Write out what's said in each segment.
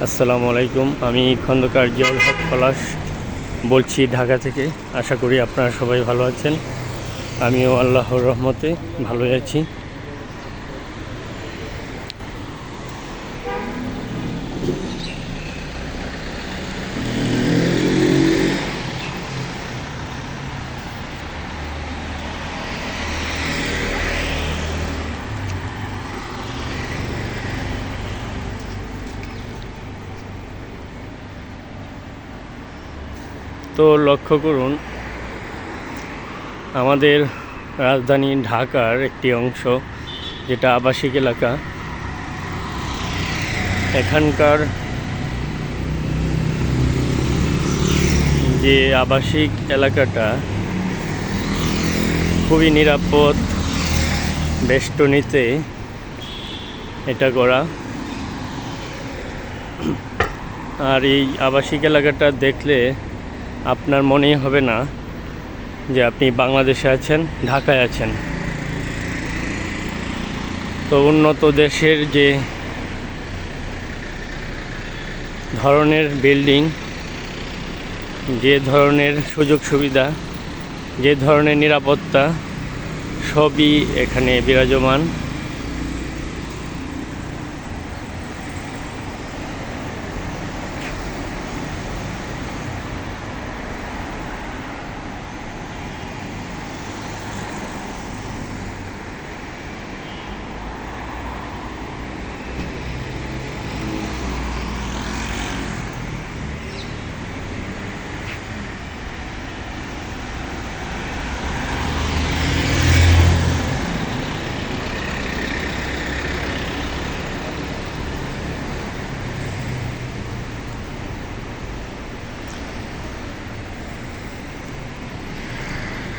আসসালামু আলাইকুম। আমি খন্দকার জিয়াউল হক পলাশ বলছি ঢাকা থেকে। আশা করি আপনারা সবাই ভালো আছেন। আমিও আল্লাহর রহমতে ভালোই আছি। তো লক্ষ্য করুন, আমাদের রাজধানী ঢাকার একটি অংশ যেটা আবাসিক এলাকা, এখানকার যে আবাসিক এলাকাটা খুবই নিরাপদ বেষ্টনীতে এটা করা। আর এই আবাসিক এলাকাটা দেখলে আপনার মনেই হবে না যে আপনি বাংলাদেশে আছেন, ঢাকায় আছেন। তো উন্নত দেশের যে ধরনের বিল্ডিং, যে ধরনের সুযোগ সুবিধা, যে ধরনের নিরাপত্তা, সবই এখানে বিরাজমান।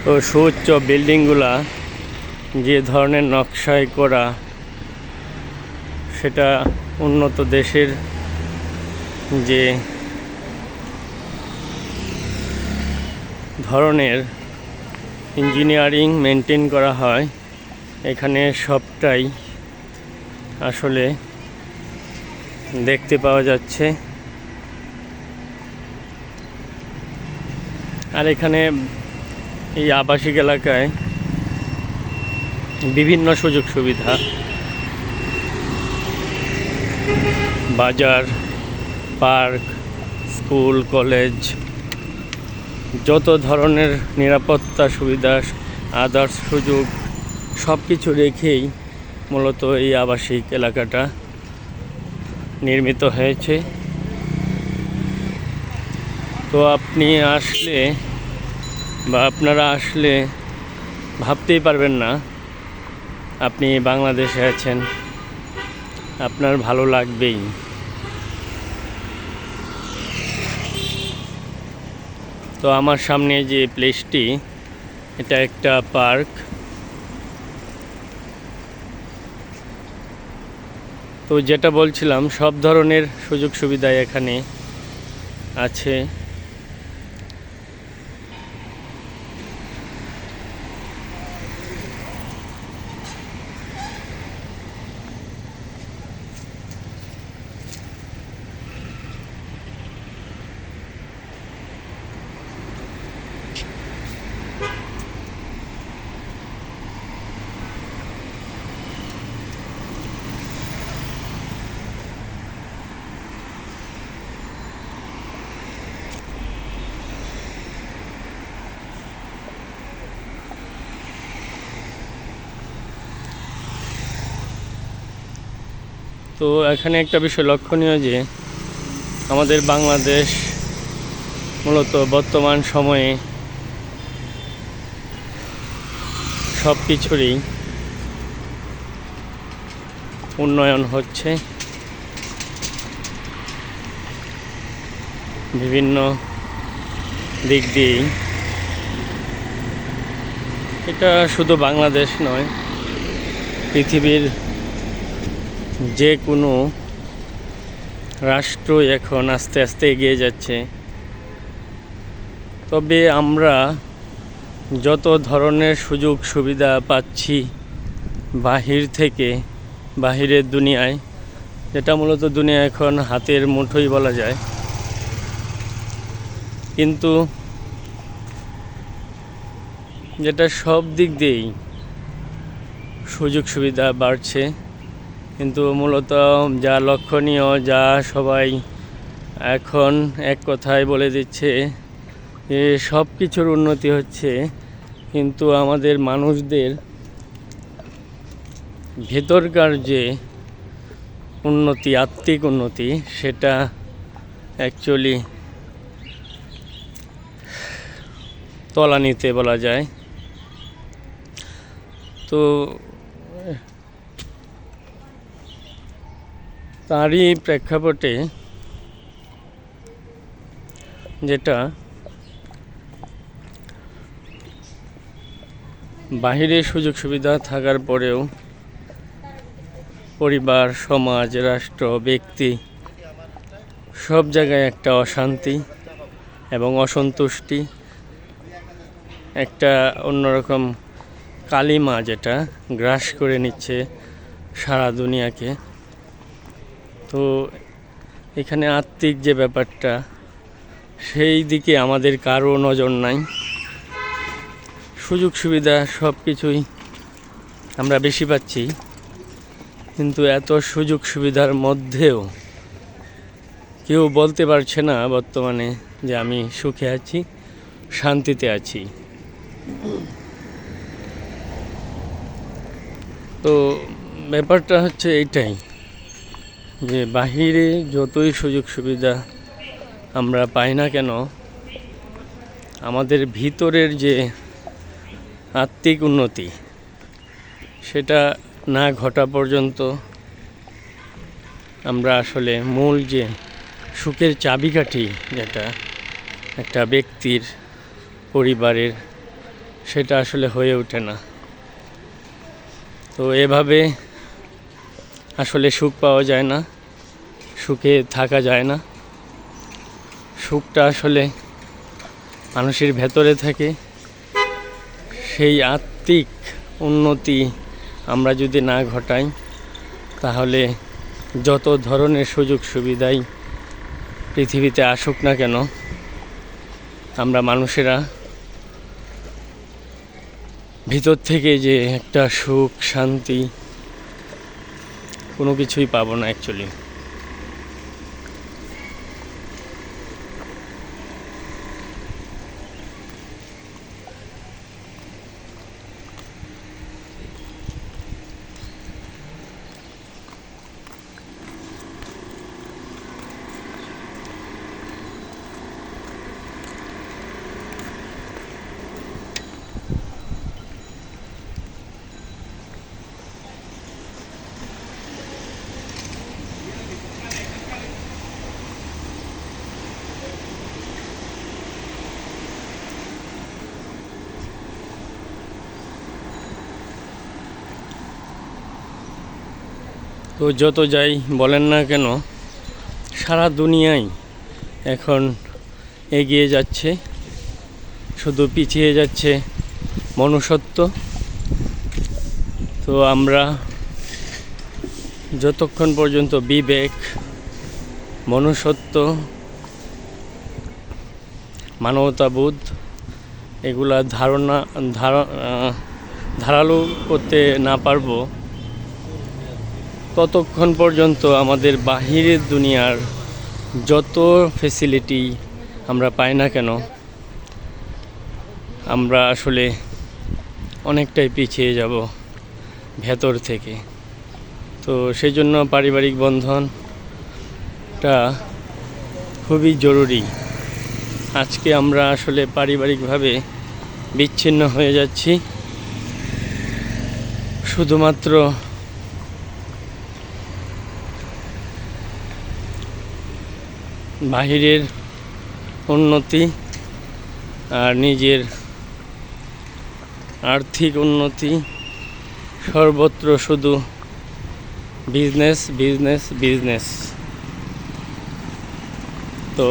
তো সুউচ্চ বিল্ডিংগুলা যে ধরনের নকশায় করা, সেটা উন্নত দেশের যে ধরনের ইঞ্জিনিয়ারিং মেনটেন করা হয়, এখানে সবটাই আসলে দেখতে পাওয়া যাচ্ছে। আর এখানে এই আবাসিক এলাকায় বিভিন্ন সুযোগ সুবিধা, বাজার, পার্ক, স্কুল, কলেজ, যত ধরনের নিরাপত্তা সুবিধা, আদার্স সুযোগ, সব কিছু রেখেই মূলত এই আবাসিক এলাকাটা নির্মিত হয়েছে। তো আপনি আসলে বা আপনারা আসলে ভাবতেই পারবেন না আপনি বাংলাদেশে আছেন, আপনার ভালো লাগবেই। তো আমার সামনে যে প্লেসটি, এটা একটা পার্ক। তো যেটা বলছিলাম, সব ধরনের সুযোগ সুবিধা এখানে আছে। তো এখানে একটা বিষয় লক্ষণীয় যে আমাদের বাংলাদেশ মূলত বর্তমান সময়ে সব কিছুরই উন্নয়ন হচ্ছে। বিভিন্ন দিক দিয়েই। এটা শুধু বাংলাদেশ নয়, পৃথিবীর যে কোনো রাষ্ট্র এখন আস্তে আস্তে এগিয়ে যাচ্ছে। তবে আমরা যত ধরনের সুযোগ সুবিধা পাচ্ছি বাহির থেকে, বাহিরের দুনিয়ায়, যেটা মূলত দুনিয়া এখন হাতের মুঠোই বলা যায়। কিন্তু যেটা সব দিক দিয়েই সুযোগ সুবিধা বাড়ছে, কিন্তু মূলত যা লক্ষণীয়, যা সবাই এখন এক কথায় বলে দিচ্ছে যে সব কিছুর উন্নতি হচ্ছে, কিন্তু আমাদের মানুষদের ভেতরকার যে উন্নতি, আত্মিক উন্নতি, সেটা অ্যাকচুয়ালি তলানিতে বলা যায়। তো তারই প্রেক্ষাপটে যেটা বাহিরে সুযোগ সুবিধা থাকার পরেও পরিবার, সমাজ, রাষ্ট্র, ব্যক্তি সব জায়গায় একটা অশান্তি এবং অসন্তুষ্টি, একটা অন্যরকম কালিমা যেটা গ্রাস করে নিচ্ছে সারা দুনিয়াকে। তো এখানে আত্মিক যে ব্যাপারটা, সেই দিকে আমাদের কারো নজর নাই। সুযোগ সুবিধা সব কিছুই আমরা বেশি পাচ্ছি, কিন্তু এত সুযোগ সুবিধার মধ্যেও কেউ বলতে পারছে না বর্তমানে যে আমি সুখে আছি, শান্তিতে আছি। তো ব্যাপারটা হচ্ছে এইটাই যে বাহিরে যতই সুযোগ সুবিধা আমরা পাই না কেন, আমাদের ভিতরের যে আত্মিক উন্নতি, সেটা না ঘটা পর্যন্ত আমরা আসলে মূল যে সুখের চাবিকাঠি, যেটা একটা ব্যক্তির, পরিবারের, সেটা আসলে হয়ে ওঠে না। তো এভাবে আসলে সুখ পাওয়া যায় না, সুখে থাকা যায় না। সুখটা আসলে মানুষের ভেতরে থাকে। সেই আত্মিক উন্নতি আমরা যদি না ঘটাই, তাহলে যত ধরনের সুযোগ সুবিধাই পৃথিবীতে আসুক না কেন, আমরা মানুষেরা ভিতর থেকে যে একটা সুখ, শান্তি, কোনো কিছুই পাবো না অ্যাকচুয়ালি। তো যত যাই বলেন না কেন, সারা দুনিয়ায় এখন এগিয়ে যাচ্ছে, শুধু পিছিয়ে যাচ্ছে মনুষ্যত্ব। তো আমরা যতক্ষণ পর্যন্ত বিবেক, মনুষ্যত্ব, মানবতাবোধ এগুলা ধারালো করতে না পারবো, ততক্ষণ পর্যন্ত আমাদের বাহিরের দুনিয়ার যত ফেসিলিটি আমরা পাই না কেন, আমরা আসলে অনেকটাই পিছিয়ে যাব ভেতর থেকে। তো সেই জন্য পারিবারিক বন্ধনটা খুবই জরুরি। আজকে আমরা আসলে পারিবারিকভাবে বিচ্ছিন্ন হয়ে যাচ্ছি, শুধুমাত্র বাহিরের উন্নতি আর নিজের আর্থিক উন্নতি, সর্বত্র শুধু বিজনেস, বিজনেস, বিজনেস। তো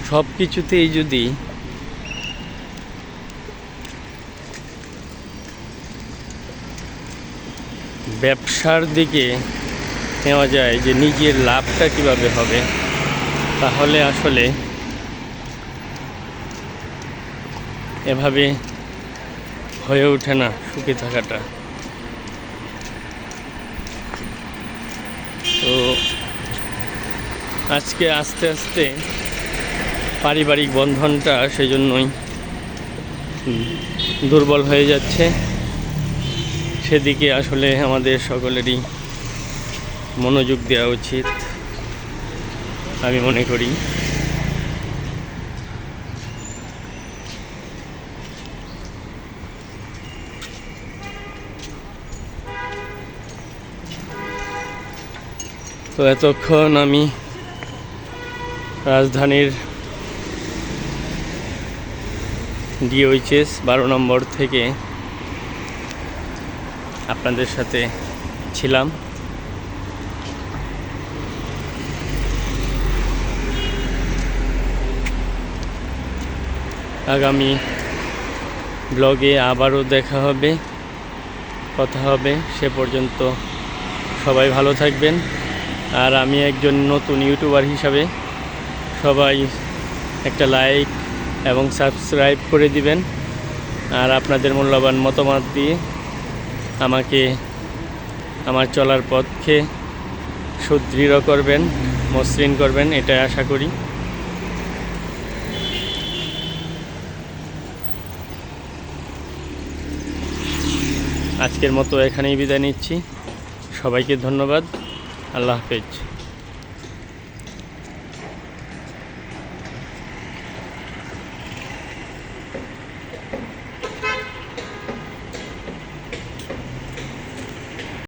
সব কিছুতেই যদি ব্যবসার দিকে নেওয়া যায়, যে নিজের লাভটা কিভাবে হবে, তাহলে আসলে এভাবে হয়ে ওঠে না সুখী থাকাটা। তো আজকে আস্তে আস্তে পারিবারিক বন্ধনটা সেই জন্যই দুর্বল হয়ে যাচ্ছে। সেদিকে আসলে আমাদের সকলেরই মনোযোগ দেওয়া উচিত আমি মনে করি। তো এতক্ষণ আমি রাজধানীর DOHS 12 নম্বর থেকে আপনাদের সাথে ছিলাম। আগামী ব্লগে আবারও দেখা হবে, কথা হবে। সে পর্যন্ত সবাই ভালো থাকবেন। আর আমি একজন নতুন ইউটিউবার হিসাবে সবাই একটা লাইক এবং সাবস্ক্রাইব করে দিবেন। আর আপনাদের মূল্যবান মতামত দিয়ে আমাকে আমার চলার পথকে সুদৃঢ় করবেন, মসৃণ করবেন, এটাই আশা করি। আজকের মতো এখানেই বিদায় নিচ্ছি। সবাইকে ধন্যবাদ। আল্লাহ হাফেজ।